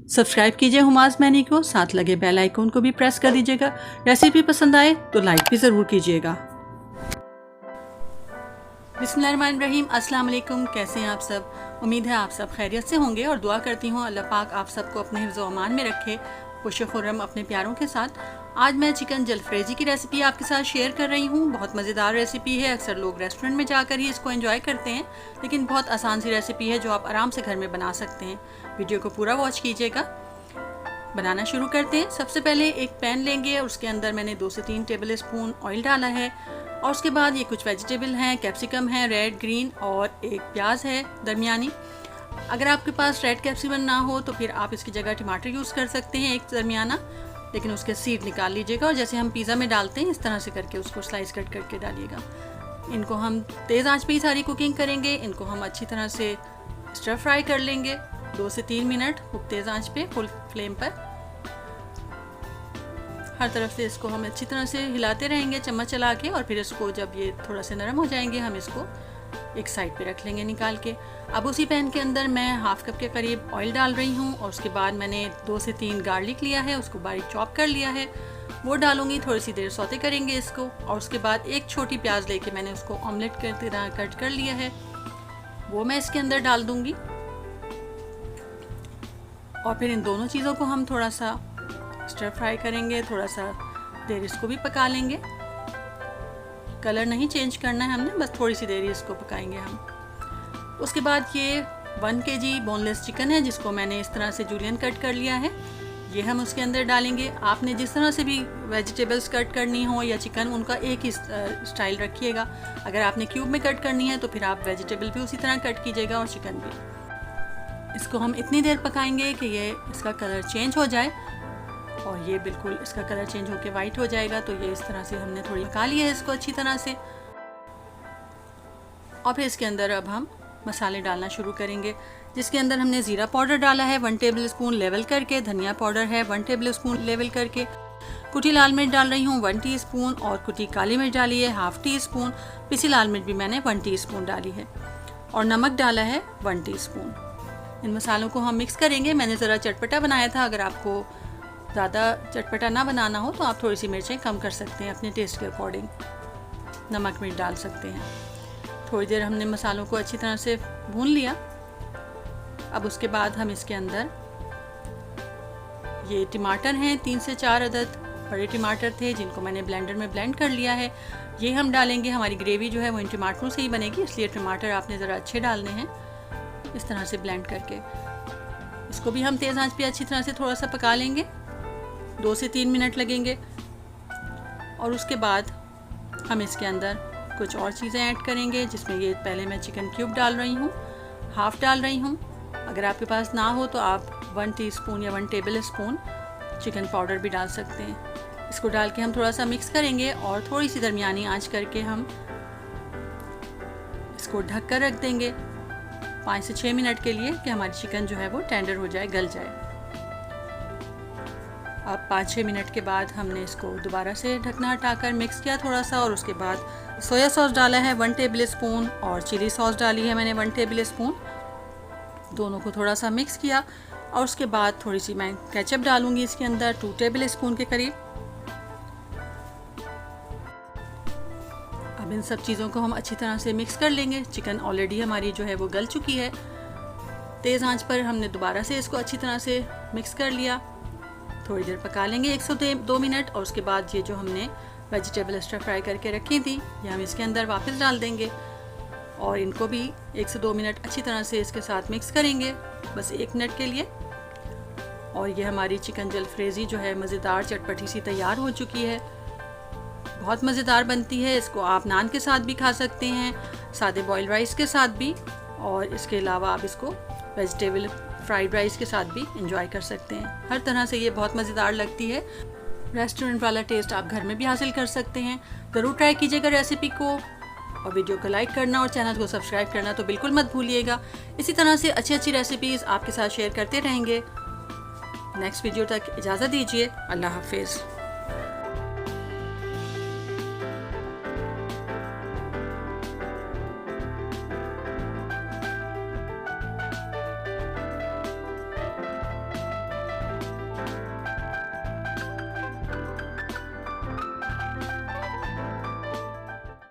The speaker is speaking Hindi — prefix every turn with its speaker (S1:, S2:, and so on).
S1: सब्सक्राइब कीजिए हुमास मैनी को, साथ लगे बेल आइकन को भी प्रेस कर दीजिएगा। रेसिपी पसंद आए तो लाइक भी ज़रूर कीजिएगा। बिस्मिल्लाहिर्रहमानिर्रहीम, अस्सलाम वालेकुम। कैसे हैं आप सब? उम्मीद है आप सब खैरियत से होंगे और दुआ करती हूँ अल्लाह पाक आप सबको अपने हिफ्ज़ व अमान में रखे, खुश खुर्रम अपने प्यारों के साथ। आज मैं चिकन जलफ्रेजी की रेसिपी आपके साथ शेयर कर रही हूँ। बहुत मज़ेदार रेसिपी है। अक्सर लोग रेस्टोरेंट में जाकर ही इसको एंजॉय करते हैं, लेकिन बहुत आसान सी रेसिपी है जो आप आराम से घर में बना सकते हैं। वीडियो को पूरा वॉच कीजिएगा। बनाना शुरू करते हैं। सबसे पहले एक पैन लेंगे और उसके अंदर मैंने 2 से 3 टेबल स्पून ऑयल डाला है और उसके बाद ये कुछ वेजिटेबल हैं, कैप्सिकम है रेड ग्रीन और एक प्याज है दरमियानी। अगर आपके पास रेड कैप्सिकम ना हो तो फिर आप इसकी जगह टमाटर यूज़ कर सकते हैं, एक दरमियाना, लेकिन उसके सीड निकाल लीजिएगा और जैसे हम पिज़्ज़ा में डालते हैं इस तरह से करके उसको स्लाइस कट करके डालिएगा। इनको हम तेज़ आंच पे ही सारी कुकिंग करेंगे। इनको हम अच्छी तरह से स्टर फ्राई कर लेंगे 2 से 3 मिनट खूब तेज़ आंच पे, फुल फ्लेम पर। हर तरफ से इसको हम अच्छी तरह से हिलाते रहेंगे चम्मच चला के, और फिर इसको जब ये थोड़ा सा नरम हो जाएंगे हम इसको एक साइड पे रख लेंगे निकाल के। अब उसी पैन के अंदर मैं हाफ कप के करीब ऑयल डाल रही हूँ और उसके बाद मैंने 2 से 3 गार्लिक लिया है, उसको बारीक चॉप कर लिया है, वो डालूंगी। थोड़ी सी देर सौते करेंगे इसको और उसके बाद एक छोटी प्याज लेके मैंने उसको ऑमलेट की तरह कट कर लिया है, वो मैं इसके अंदर डाल दूंगी। और फिर इन दोनों चीज़ों को हम थोड़ा सा स्टर फ्राई करेंगे, थोड़ा सा देर इसको भी पका लेंगे। कलर नहीं चेंज करना है हमने, बस थोड़ी सी देर ही इसको पकाएंगे हम। उसके बाद ये 1 kg बोनलेस चिकन है जिसको मैंने इस तरह से जूलियन कट कर लिया है, ये हम उसके अंदर डालेंगे। आपने जिस तरह से भी वेजिटेबल्स कट करनी हो या चिकन, उनका एक ही स्टाइल रखिएगा। अगर आपने क्यूब में कट करनी है तो फिर आप वेजिटेबल भी उसी तरह कट कीजिएगा और चिकन भी। इसको हम इतनी देर पकाएंगे कि ये इसका कलर चेंज हो जाए और ये बिल्कुल इसका कलर चेंज होकर वाइट हो जाएगा। तो ये इस तरह से हमने थोड़ी पका लिया है इसको अच्छी तरह से। और फिर इसके अंदर अब हम मसाले डालना शुरू करेंगे, जिसके अंदर हमने ज़ीरा पाउडर डाला है 1 टेबल स्पून लेवल करके, धनिया पाउडर है 1 टेबल स्पून लेवल करके, कुटी लाल मिर्च डाल रही हूँ 1 टीस्पून और कुटी काली मिर्च डाली है ½ टीस्पून, पिसी लाल मिर्च भी मैंने 1 टीस्पून डाली है और नमक डाला है 1 टीस्पून। इन मसालों को हम मिक्स करेंगे। मैंने ज़रा चटपटा बनाया था, अगर आपको ज़्यादा चटपटा ना बनाना हो तो आप थोड़ी सी मिर्चें कम कर सकते हैं, अपने टेस्ट के अकॉर्डिंग नमक मिर्च डाल सकते हैं। थोड़ी देर हमने मसालों को अच्छी तरह से भून लिया। अब उसके बाद हम इसके अंदर ये टमाटर हैं 3 से 4 अदद बड़े टमाटर थे जिनको मैंने ब्लेंडर में ब्लेंड कर लिया है, ये हम डालेंगे। हमारी ग्रेवी जो है वो इन टमाटरों से ही बनेगी, इसलिए टमाटर आपने ज़रा अच्छे डालने हैं। इस तरह से ब्लेंड करके इसको भी हम तेज़ आंच पे अच्छी तरह से थोड़ा सा पका लेंगे, 2 से 3 मिनट लगेंगे। और उसके बाद हम इसके अंदर कुछ और चीज़ें ऐड करेंगे, जिसमें ये पहले मैं चिकन क्यूब डाल रही हूँ, हाफ़ डाल रही हूँ। अगर आपके पास ना हो तो आप 1 टीस्पून या 1 टेबल स्पून चिकन पाउडर भी डाल सकते हैं। इसको डाल के हम थोड़ा सा मिक्स करेंगे और थोड़ी सी दरमियानी आंच करके हम इसको ढक कर रख देंगे 5 से 6 मिनट के लिए, कि हमारी चिकन जो है वो टेंडर हो जाए, गल जाए। अब 5-6 मिनट के बाद हमने इसको दोबारा से ढकना हटाकर मिक्स किया थोड़ा सा, और उसके बाद सोया सॉस डाला है 1 टेबल स्पून और चिली सॉस डाली है मैंने 1 टेबल स्पून। दोनों को थोड़ा सा मिक्स किया और उसके बाद थोड़ी सी मैं केचप डालूंगी इसके अंदर 2 टेबल स्पून के करीब। अब इन सब चीज़ों को हम अच्छी तरह से मिक्स कर लेंगे। चिकन ऑलरेडी हमारी जो है वो गल चुकी है। तेज़ आंच पर हमने दोबारा से इसको अच्छी तरह से मिक्स कर लिया, थोड़ी देर पका लेंगे 1 से 2 मिनट। और उसके बाद ये जो हमने वेजिटेबल स्टर फ्राई करके रखी थी ये हम इसके अंदर वापस डाल देंगे और इनको भी 1 से 2 मिनट अच्छी तरह से इसके साथ मिक्स करेंगे, बस 1 मिनट के लिए। और ये हमारी चिकन जलफ्रेजी जो है मज़ेदार चटपटी सी तैयार हो चुकी है। बहुत मज़ेदार बनती है। इसको आप नान के साथ भी खा सकते हैं, सादे बॉयल राइस के साथ भी, और इसके अलावा आप इसको वेजिटेबल फ्राइड राइस के साथ भी एंजॉय कर सकते हैं। हर तरह से ये बहुत मज़ेदार लगती है। रेस्टोरेंट वाला टेस्ट आप घर में भी हासिल कर सकते हैं। ज़रूर ट्राई कीजिएगा रेसिपी को, और वीडियो को लाइक करना और चैनल को सब्सक्राइब करना तो बिल्कुल मत भूलिएगा। इसी तरह से अच्छी रेसिपीज़ आपके साथ शेयर करते रहेंगे। नेक्स्ट वीडियो तक इजाज़त दीजिए। अल्लाह हाफिज़।